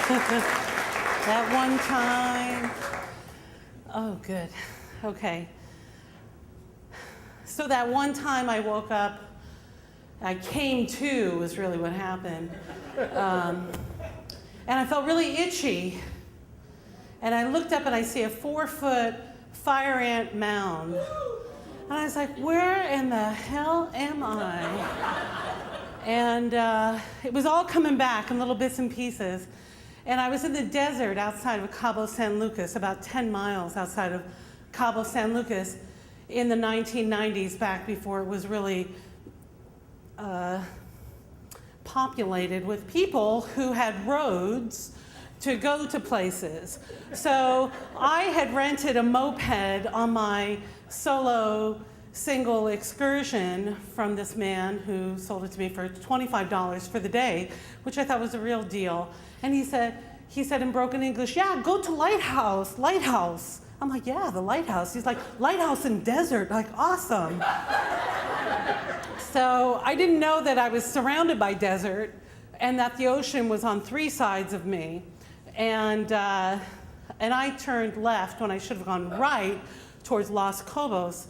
That one time. Oh, good. Okay. So that one time I woke up, I came to was really what happened. And I felt really itchy. And I looked up and I see a 4-foot fire ant mound. And I was like, where in the hell am I? And it was all coming back in little bits and pieces. And I was in the desert outside of Cabo San Lucas, about 10 miles outside of Cabo San Lucas in the 1990s, back before it was really populated with people who had roads to go to places. So I had rented a moped on my solo single excursion from this man who sold it to me for $25 for the day, which I thought was a real deal. And he said in broken English, yeah, go to Lighthouse. I'm like, yeah, the lighthouse. He's like, lighthouse in desert, like, awesome. So I didn't know that I was surrounded by desert and that the ocean was on 3 sides of me. And I turned left when I should have gone right towards Los Cobos.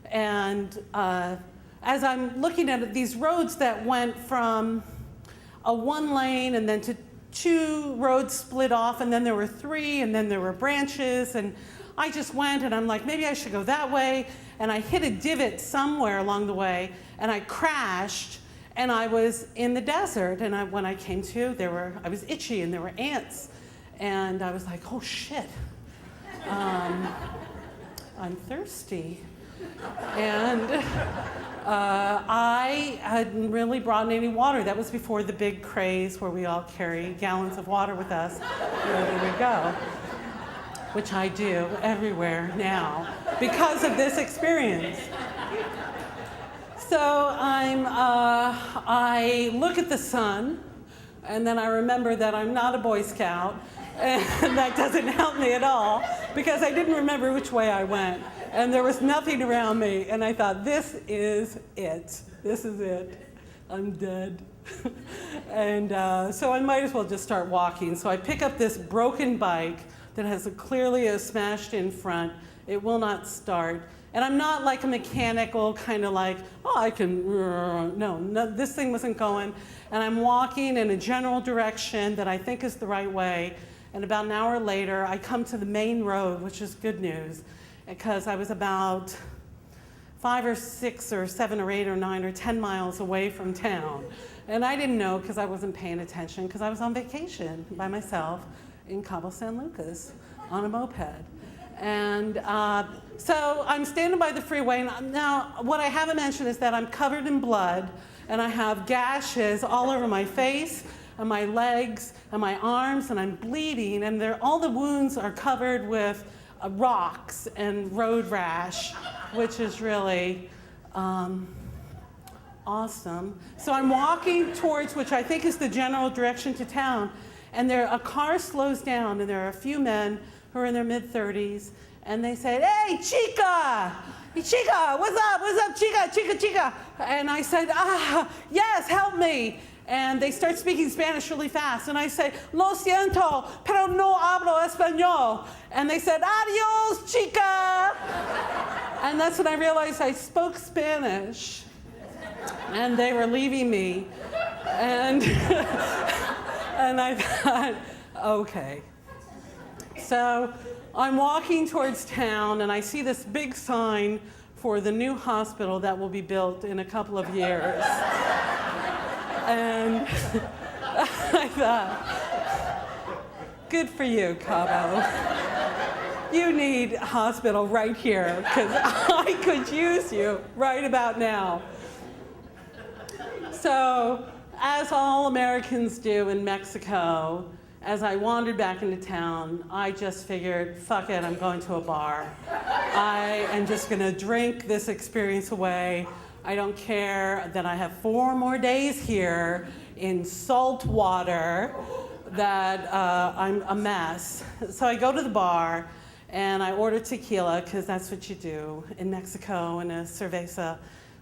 And as I'm looking at it, these roads that went from a 1 lane and then to 2 roads split off, and then there were 3, and then there were branches, and I just went and I'm like, maybe I should go that way. And I hit a divot somewhere along the way and I crashed and I was in the desert. And when I came to, I was itchy and there were ants. And I was like, oh shit, I'm thirsty. And I hadn't really brought any water. That was before the big craze where we all carry gallons of water with us wherever we go, which I do everywhere now because of this experience. So I look at the sun, and then I remember that I'm not a Boy Scout, and that doesn't help me at all because I didn't remember which way I went. And there was nothing around me, and I thought, this is it. This is it. I'm dead. And so I might as well just start walking. So I pick up this broken bike that has clearly a smashed in front. It will not start. And I'm not like a mechanical kind of like, oh, I can, no, this thing wasn't going. And I'm walking in a general direction that I think is the right way. And about an hour later, I come to the main road, which is good news, because I was about 5 or 6 or 7 or 8 or 9 or 10 miles away from town. And I didn't know because I wasn't paying attention because I was on vacation by myself in Cabo San Lucas on a moped. And so I'm standing by the freeway. Now, what I haven't mentioned is that I'm covered in blood and I have gashes all over my face and my legs and my arms, and I'm bleeding, and all the wounds are covered with rocks and road rash, which is really awesome. So I'm walking towards, which I think is the general direction to town, and a car slows down, and there are a few men who are in their mid-30s, and they say, hey, chica, what's up, chica. And I said, yes, help me. And they start speaking Spanish really fast. And I say, lo siento, pero no hablo español. And they said, adios, chica. And that's when I realized I spoke Spanish. And they were leaving me. And, and I thought, okay. So I'm walking towards town, and I see this big sign for the new hospital that will be built in a couple of years. And I thought, good for you, Cabo. You need a hospital right here, because I could use you right about now. So, as all Americans do in Mexico, as I wandered back into town, I just figured, fuck it, I'm going to a bar. I am just gonna drink this experience away. I don't care that I have 4 more days here in salt water, that I'm a mess. So I go to the bar and I order tequila, because that's what you do in Mexico, and a cerveza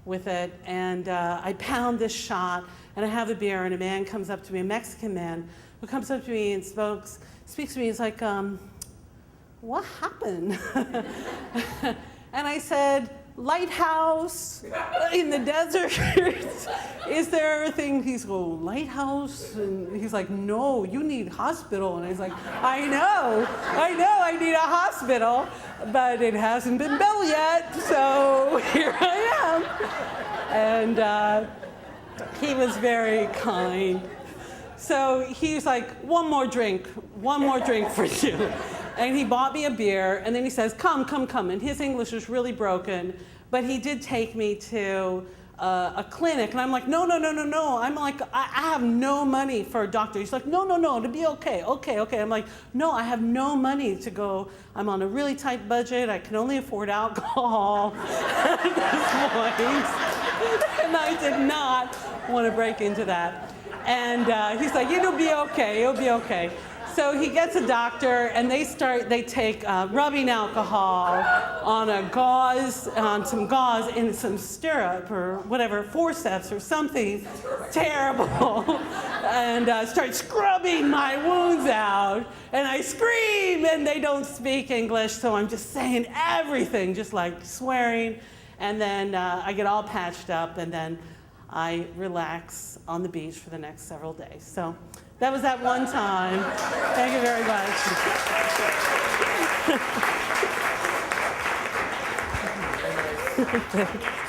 with it. And I pound this shot, and I have a beer, and a man comes up to me, a Mexican man, who comes up to me and speaks to me. He's like, what happened? And I said, lighthouse in the desert. Is there a thing? He's going, lighthouse? And he's like, no, you need hospital. And I was like, I know, I need a hospital, but it hasn't been built yet, so here I am. And he was very kind. So he's like, one more drink for you. And he bought me a beer, and then he says, come. And his English is really broken, but he did take me to a clinic, and I'm like, no. I'm like, I have no money for a doctor. He's like, no, to be okay. I'm like, no, I have no money to go. I'm on a really tight budget. I can only afford alcohol at this point. And I did not want to break into that. And he's like, it'll be okay. So he gets a doctor, and they take rubbing alcohol on some gauze in some syrup or whatever, forceps or something terrible, and start scrubbing my wounds out. And I scream, and they don't speak English, so I'm just saying everything, just like swearing. And then I get all patched up, and then I relax on the beach for the next several days. So that was that one time. Thank you very much.